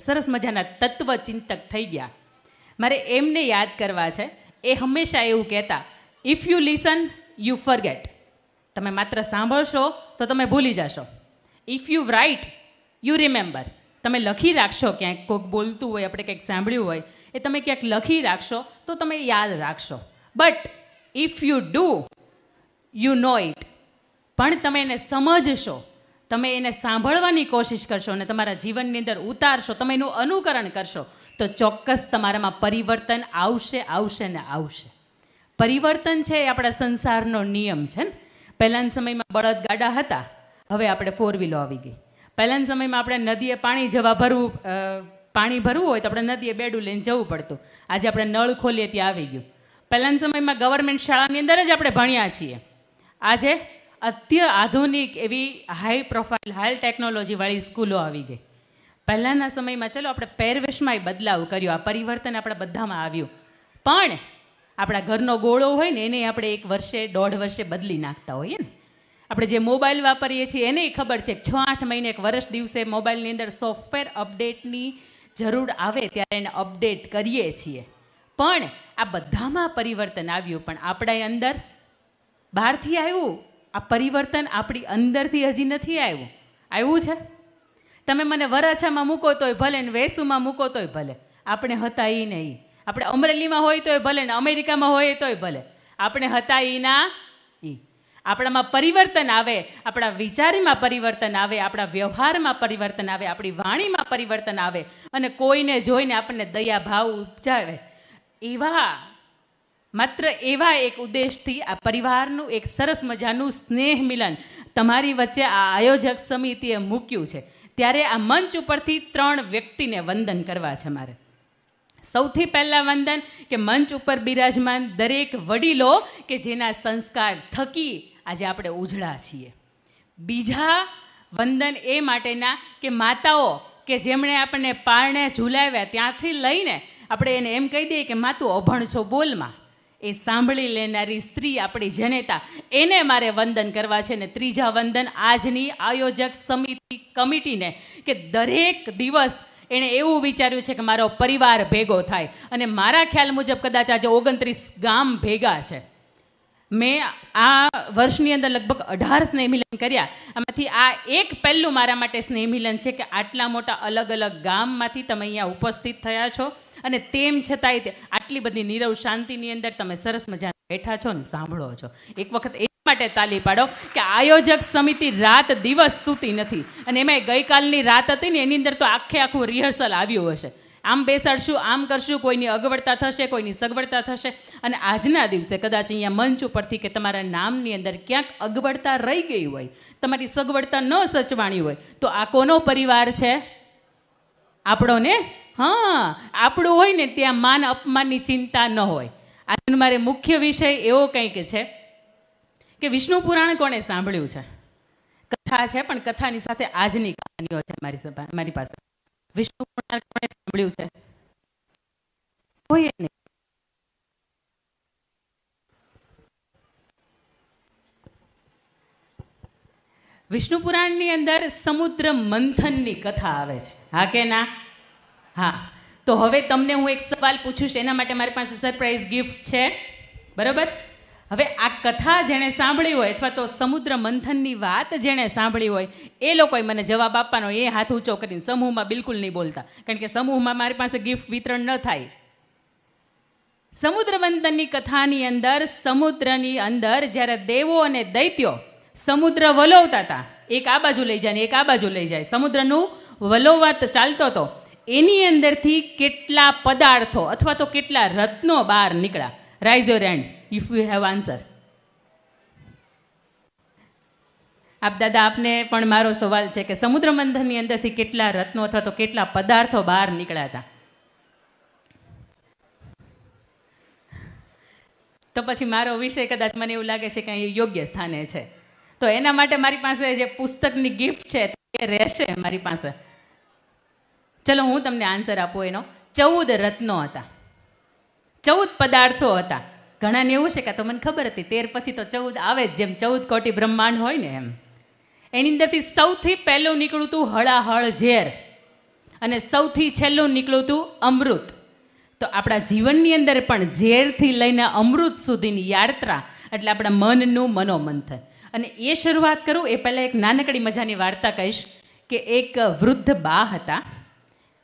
સરસ મજાના તત્વચિંતક થઈ ગયા. મારે એમને યાદ કરવા છે. એ હંમેશા એવું કહેતા, if you listen you forget. તમે માત્ર સાંભળશો તો તમે ભૂલી જશો. If you write you remember. તમે લખી રાખશો, ક્યાંક કોઈક બોલતું હોય, આપણે કંઈક સાંભળ્યું હોય, એ તમે ક્યાંક લખી રાખશો તો તમે યાદ રાખશો. But if you do you know it. પણ તમે એને સમજશો, તમે એને સાંભળવાની કોશિશ કરશો અને તમારા જીવનની અંદર ઉતારશો, તમે એનું અનુકરણ કરશો, તો ચોક્કસ તમારામાં પરિવર્તન આવશે, આવશે ને આવશે. પરિવર્તન છે એ આપણા સંસારનો નિયમ છે ને. પહેલાંના સમયમાં બળદગાડા હતા, હવે આપણે 4 વ્હીલો આવી ગઈ. પહેલાંના સમયમાં આપણે નદીએ પાણી ભરવું હોય તો આપણે નદીએ બેડું લઈને જવું પડતું. આજે આપણે નળ ખોલીએ ત્યાં આવી ગયું. પહેલાંના સમયમાં ગવર્મેન્ટ શાળાની અંદર જ આપણે ભણ્યા છીએ. આજે આધુનિક એવી હાઈ પ્રોફાઇલ, હાઈ ટેકનોલોજીવાળી સ્કૂલો આવી ગઈ. પહેલાંના સમયમાં ચલો આપણે પહેરવેશમાંય બદલાવ કર્યો, આ પરિવર્તન આપણા બધામાં આવ્યું. પણ આપણા ઘરનો ગોળો હોય ને એને આપણે 1 વર્ષે 1.5 વર્ષે બદલી નાખતા હોઈએ ને. આપણે જે મોબાઈલ વાપરીએ છીએ એને ખબર છે કે 6-8 મહિને 1 વર્ષ દિવસે મોબાઈલની અંદર સોફ્ટવેર અપડેટની જરૂર આવે ત્યારે એને અપડેટ કરીએ છીએ. પણ આ બધામાં પરિવર્તન આવ્યું, પણ આપણા અંદર બહારથી આવ્યું. આ પરિવર્તન આપણી અંદરથી હજી નથી આવ્યું. આવ્યું છે? તમે મને વરાછામાં મૂકો તોય ભલે ને વેસુમાં મૂકો તોય ભલે, આપણે હતા એ નહીં. આપણે અમરેલીમાં હોય તોય ભલે ને અમેરિકામાં હોય તોય ભલે, આપણે હતા એ ના એ. આપણામાં પરિવર્તન આવે, આપણા વિચારમાં પરિવર્તન આવે, આપણા વ્યવહારમાં પરિવર્તન આવે, આપણી વાણીમાં પરિવર્તન આવે અને કોઈને જોઈને આપણને દયા ભાવ ઉપજાવે. માત્ર એવા એક ઉદ્દેશથી આ પરિવારનું એક સરસ મજાનું સ્નેહ મિલન તમારી વચ્ચે આ આયોજક સમિતિએ મૂક્યું છે. ત્યારે આ મંચ ઉપરથી 3 વ્યક્તિને વંદન કરવા છે મારે. સૌથી પહેલાં વંદન કે મંચ ઉપર બિરાજમાન દરેક વડીલો કે જેના સંસ્કાર થકી આજે આપણે ઉજળા છીએ. બીજા વંદન એ માટેના કે માતાઓ કે જેમણે આપણને પારણે ઝૂલાવ્યા ત્યાંથી લઈને આપણે એને એમ કહી દઈએ કે માતું અભણ છો બોલમાં, એ સાંભળી લેનારી સ્ત્રી આપણી જનેતા, એને મારે વંદન કરવા છે. ને ત્રીજા વંદન આજની આયોજક સમિતિ કમિટીને કે દરેક દિવસ એણે એવું વિચાર્યું છે કે મારો પરિવાર ભેગો થાય. અને મારા ખ્યાલ મુજબ કદાચ આજે 29 ગામ ભેગા છે. મેં આ વર્ષની અંદર લગભગ 18 સ્નેહમિલન કર્યા. આમાંથી આ એક પહેલું મારા માટે સ્નેહમિલન છે કે આટલા મોટા અલગ અલગ ગામમાંથી તમે અહીંયા ઉપસ્થિત થયા છો અને તેમ છતાંય આટલી બધી નીરવ શાંતિની અંદર તમે સરસ મજાના બેઠા છો ને સાંભળો છો. એક વખત એ માટે તાલી પાડો કે આયોજક સમિતિ રાત દિવસ સૂતી નથી. અને એમાં ગઈકાલની રાત હતી ને એની અંદર તો આખું રિહર્સલ આવ્યું હશે. આમ બેસાડશું, આમ કરશું, કોઈની અગવડતા થશે, કોઈની સગવડતા થશે. અને આજના દિવસે કદાચ અહીંયા મંચ ઉપરથી કે તમારા નામની અંદર ક્યાંક અગવડતા રહી ગઈ હોય, તમારી સગવડતા ન સચવાણી હોય, તો આ કોનો પરિવાર છે? આપણો ને. હા, આપણું હોય ને ત્યાં માન અપમાનની ચિંતા ન હોય. આજે મારે મુખ્ય વિષય એવો કંઈક છે કે વિષ્ણુ પુરાણ કોણે સાંભળ્યું છે? કથા છે, પણ કથાની સાથે આજની કહાનીઓ છે મારી પાસે. વિષ્ણુ પુરાણ કોણે સાંભળ્યું છે? કોઈ નહીં. વિષ્ણુ પુરાણની અંદર સમુદ્ર મંથનની કથા આવે છે. હા કે ના? હા. તો હવે તમને હું એક સવાલ પૂછું છું, એના માટે મારી પાસે સરપ્રાઈઝ ગિફ્ટ છે. બરાબર? હવે આ કથા જેણે સાંભળી હોય અથવા તો સમુદ્ર મંથનની વાત જેણે સાંભળી હોય એ લોકોએ મને જવાબ આપવાનો. એ હાથ ઊંચો કરીને, સમૂહમાં બિલકુલ નહીં બોલતા, કારણ કે સમૂહમાં મારી પાસે ગિફ્ટ વિતરણ ન થાય. સમુદ્ર મંથનની કથાની અંદર સમુદ્રની અંદર જ્યારે દેવો અને દૈત્યો સમુદ્ર વલોવતા હતા, એક આ બાજુ લઈ જાય ને એક આ બાજુ લઈ જાય, સમુદ્રનું વલોવાત ચાલતો હતો. એની અંદરથી કેટલા પદાર્થો અથવા તો કેટલા રત્નો બહાર નીકળ્યા? Rise your hand if you have answer. આપ દાદા, આપને પણ મારો સવાલ છે કે સમુદ્ર મંથનની અંદરથી કેટલા રત્નો અથવા તો કેટલા પદાર્થો બહાર નીકળ્યા હતા? તો પછી મારો વિષય કદાચ મને એવું લાગે છે કે અહીં યોગ્ય સ્થાને છે. તો એના માટે મારી પાસે જે પુસ્તકની ગિફ્ટ છે એ રહેશે મારી પાસે. ચલો હું તમને આન્સર આપું એનો. 14 રત્નો હતા, 14 પદાર્થો હતા. ઘણાને એવું છે કે તો મને ખબર હતી, 13 પછી તો 14 આવે જ, જેમ 14 કોટી બ્રહ્માંડ હોય ને એમ. એની અંદરથી સૌથી પહેલું નીકળ્યું હતું હળાહળ ઝેર. અને સૌથી છેલ્લું નીકળ્યું હતું અમૃત. તો આપણા જીવનની અંદર પણ ઝેરથી લઈને અમૃત સુધીની યાત્રા એટલે આપણા મનનું મનોમંથન. અને એ શરૂઆત કરું એ પહેલાં એક નાનકડી મજાની વાર્તા કહીશ કે એક વૃદ્ધ બા હતા.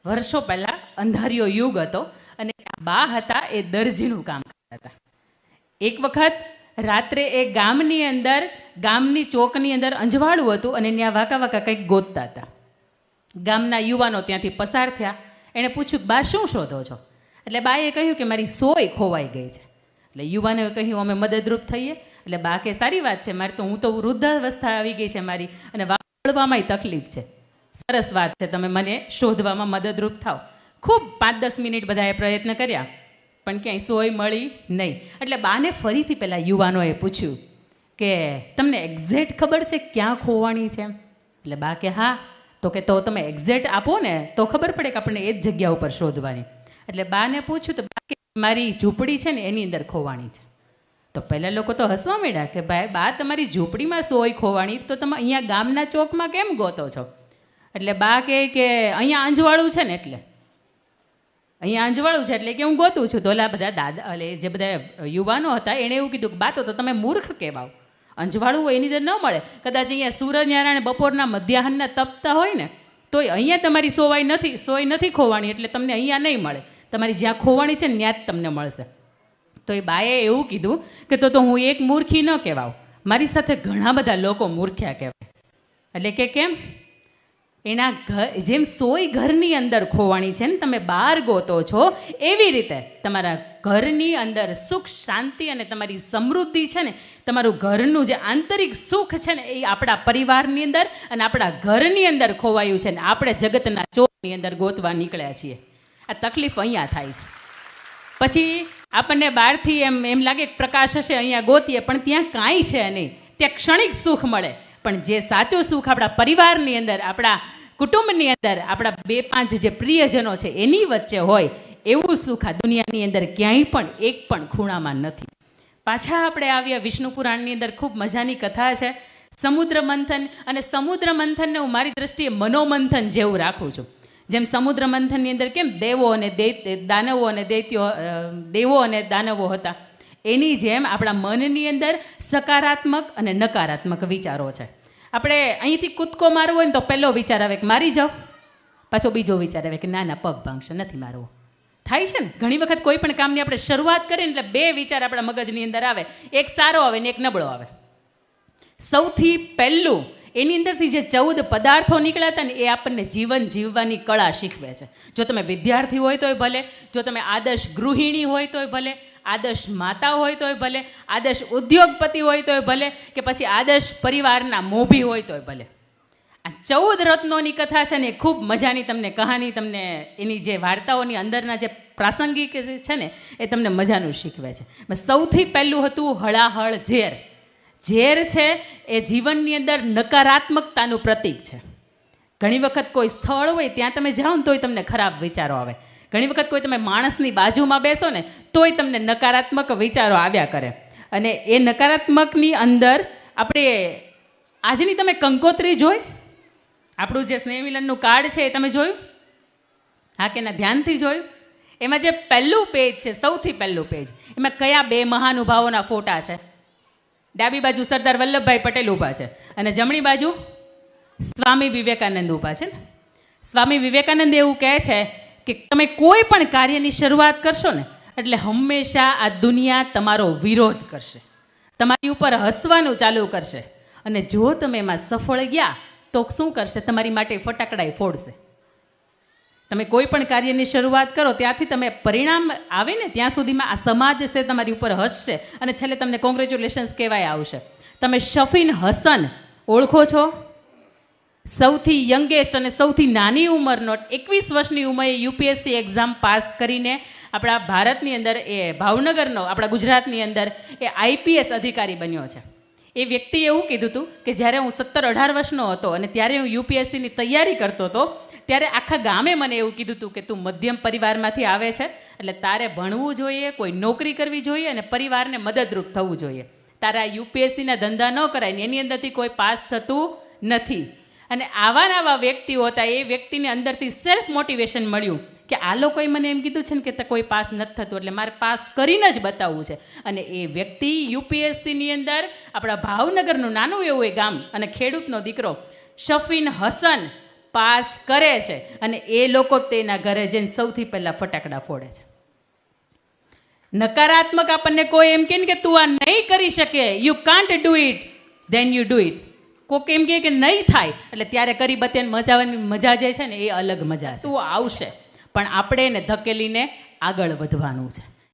વર્ષો પહેલાં અંધારિયો યુગ હતો અને આ બા હતા એ દરજીનું કામ કરતા હતા. એક વખત રાત્રે એ ગામની અંદર ગામની ચોકની અંદર અંજવાળું હતું અને ત્યાં વાંકા વાંકા કંઈક ગોતતા હતા. ગામના યુવાનો ત્યાંથી પસાર થયા. એણે પૂછ્યું, બા શું શોધો છો? એટલે બાએ કહ્યું કે મારી સોય ખોવાઈ ગઈ છે. એટલે યુવાનોએ કહ્યું, અમે મદદરૂપ થઈએ. એટલે બા કે સારી વાત છે, મારે તો હું તો વૃદ્ધાવસ્થા આવી ગઈ છે મારી, અને વાપરવામાં તકલીફ છે. સરસ વાત છે, તમે મને શોધવામાં મદદરૂપ થાવ. ખૂબ 5-10 મિનિટ બધાએ પ્રયત્ન કર્યા પણ ક્યાંય સોય મળી નહીં. એટલે બાને ફરીથી પેલા યુવાનોએ પૂછ્યું કે તમને એક્ઝેક્ટ ખબર છે ક્યાં ખોવાણી છે? એટલે બા કે હા. તો કે તો તમે એક્ઝેક્ટ આપો ને તો ખબર પડે કે આપણને એ જ જગ્યા ઉપર શોધવાની. એટલે બાને પૂછ્યું તો બા કે મારી ઝૂંપડી છે ને એની અંદર ખોવાણી છે. તો પહેલાં લોકો તો હસવા માંડ્યા કે ભાઈ બા તમારી ઝૂંપડીમાં સોય ખોવાણી તો તમે અહીંયા ગામના ચોકમાં કેમ ગોતો છો? એટલે બા કહે કે અહીંયા અંજવાળું છે ને એટલે અહીંયા અંજવાળું છે એટલે કે હું ગોતું છું. તો ઓલા બધા દાદા એટલે જે બધા યુવાનો હતા એણે એવું કીધું કે બા તો તમે મૂર્ખ કહેવાઓ, અંજવાળું હોય એની અંદર ન મળે. કદાચ અહીંયા સૂર્યનારાયણ બપોરના મધ્યાહનના તપતા હોય ને તોય અહીંયા તમારી સોય નથી ખોવાણી એટલે તમને અહીંયા નહીં મળે. તમારી જ્યાં ખોવાણી છે ને ત્યાં જ તમને મળશે. તો એ બાએ એવું કીધું કે તો હું એક મૂર્ખી ન કહેવાઉં, મારી સાથે ઘણા બધા લોકો મૂર્ખ્યા કહેવાય. એટલે કે કેમ? એના ઘર જેમ સોય ઘરની અંદર ખોવાણી છે ને તમે બહાર ગોતો છો, એવી રીતે તમારા ઘરની અંદર સુખ શાંતિ અને તમારી સમૃદ્ધિ છે ને, તમારું ઘરનું જે આંતરિક સુખ છે ને એ આપણા પરિવારની અંદર અને આપણા ઘરની અંદર ખોવાયું છે ને આપણે જગતના ચોકની અંદર ગોતવા નીકળ્યા છીએ. આ તકલીફ અહીંયા થાય છે. પછી આપણને બહારથી એમ લાગે કે પ્રકાશ હશે અહીંયા ગોતીએ પણ ત્યાં કાંઈ છે નહીં. ત્યાં ક્ષણિક સુખ મળે પણ જે સાચું સુખ આપણા પરિવારની અંદર, આપણા કુટુંબની અંદર, આપણા 2-5 જે પ્રિયજનો છે એની વચ્ચે હોય એવું સુખ આ દુનિયાની અંદર ક્યાંય પણ એક પણ ખૂણામાં નથી. પાછા આપણે આવ્યા વિષ્ણુ પુરાણની અંદર ખૂબ મજાની કથા છે સમુદ્ર મંથન. અને સમુદ્ર મંથનને હું મારી દ્રષ્ટિએ મનોમંથન જેવું રાખું છું. જેમ સમુદ્ર મંથનની અંદર કેમ દેવો અને દાનવો હતા, એની જેમ આપણા મનની અંદર સકારાત્મક અને નકારાત્મક વિચારો છે. આપણે અહીંથી કૂદકો મારવો હોય ને તો પહેલો વિચાર આવે કે મારી જાઓ, પાછો બીજો વિચાર આવે કે ના પગ ભાંગશે, નથી મારવો. થાય છે ને ઘણી વખત કોઈ પણ કામની આપણે શરૂઆત કરીએ એટલે 2 વિચાર આપણા મગજની અંદર આવે, એક સારો આવે ને એક નબળો આવે. સૌથી પહેલું એની અંદરથી જે 14 પદાર્થો નીકળ્યા હતા ને એ આપણને જીવન જીવવાની કળા શીખવે છે. જો તમે વિદ્યાર્થી હોય તોય ભલે, જો તમે આદર્શ ગૃહિણી હોય તોય ભલે, આદર્શ માતા હોય તોય ભલે, આદર્શ ઉદ્યોગપતિ હોય તોય ભલે, કે પછી આદર્શ પરિવારના મોભી હોય તોય ભલે. આ 14 રત્નોની કથા છે ને એ ખૂબ મજાની તમને કહાની, તમને એની જે વાર્તાઓની અંદરના જે પ્રાસંગિક છે ને એ તમને મજાનું શીખવે છે. સૌથી પહેલું હતું હળાહળ ઝેર. ઝેર છે એ જીવનની અંદર નકારાત્મકતાનું પ્રતીક છે. ઘણી વખત કોઈ સ્થળ હોય ત્યાં તમે જાઓ ને તોય તમને ખરાબ વિચારો આવે. ઘણી વખત કોઈ તમે માણસની બાજુમાં બેસો ને તોય તમને નકારાત્મક વિચારો આવ્યા કરે. અને એ નકારાત્મકની અંદર આપણે આજની તમે કંકોત્રી જોઈ, આપણું જે સ્નેહમિલનનું કાર્ડ છે એ તમે જોયું? હા કે ના? ધ્યાનથી જોયું? એમાં જે પહેલું પેજ છે, સૌથી પહેલું પેજ, એમાં કયા 2 મહાનુભાવોના ફોટા છે? ડાબી બાજુ સરદાર વલ્લભભાઈ પટેલ ઊભા છે અને જમણી બાજુ સ્વામી વિવેકાનંદ ઊભા છે ને. સ્વામી વિવેકાનંદ એવું કહે છે કે તમે કોઈ પણ કાર્યની શરૂઆત કરશો ને એટલે હંમેશા આ દુનિયા તમારો વિરોધ કરશે, તમારી ઉપર હસવાનું ચાલુ કરશે, અને જો તમે એમાં સફળ ગયા તો શું કરશે? તમારી માટે ફટાકડાએ ફોડશે. તમે કોઈ પણ કાર્યની શરૂઆત કરો ત્યાંથી તમે પરિણામ આવે ને ત્યાં સુધીમાં આ સમાજ છે તમારી ઉપર હસશે અને છેલ્લે તમને કોંગ્રેચ્યુલેશન્સ કહેવાય આવશે. તમે શફીન હસન ઓળખો છો? સૌથી યંગેસ્ટ અને સૌથી નાની ઉંમરનો 21 વર્ષની ઉંમરે યુપીએસસી એક્ઝામ પાસ કરીને આપણા ભારતની અંદર એ ભાવનગરનો, આપણા ગુજરાતની અંદર એ આઈપીએસ અધિકારી બન્યો છે. એ વ્યક્તિએ એવું કીધું હતું કે જ્યારે હું 17-18 વર્ષનો હતો અને ત્યારે હું યુપીએસસીની તૈયારી કરતો હતો ત્યારે આખા ગામે મને એવું કીધું હતું કે તું મધ્યમ પરિવારમાંથી આવે છે એટલે તારે ભણવું જોઈએ, કોઈ નોકરી કરવી જોઈએ અને પરિવારને મદદરૂપ થવું જોઈએ. તારે આ યુપીએસસીના ધંધા ન કરાય ને એની અંદરથી કોઈ પાસ થતું નથી. અને આવા વ્યક્તિઓ હતા, એ વ્યક્તિને અંદરથી સેલ્ફ મોટિવેશન મળ્યું કે આ લોકોએ મને એમ કીધું છે ને કે કોઈ પાસ નથી થતું, એટલે મારે પાસ કરીને જ બતાવવું છે. અને એ વ્યક્તિ યુપીએસસીની અંદર આપણા ભાવનગરનું નાનું એવું એ ગામ અને ખેડૂતનો દીકરો શફીન હસન પાસ કરે છે. અને એ લોકો તેના ઘરે જઈને સૌથી પહેલાં ફટાકડા ફોડે છે. નકારાત્મક આપણને કોઈ એમ કહે ને કે તું આ નહીં કરી શકે, you can't do it, then you do it. કોઈક એમ કહે કે નહીં થાય એટલે ત્યારે કરી બતાવીને મજાવાની મજા જે છે ને એ અલગ મજા છે. તું આવશે પણ આપણે એને ધકેલીને આગળ વધવાનું છે.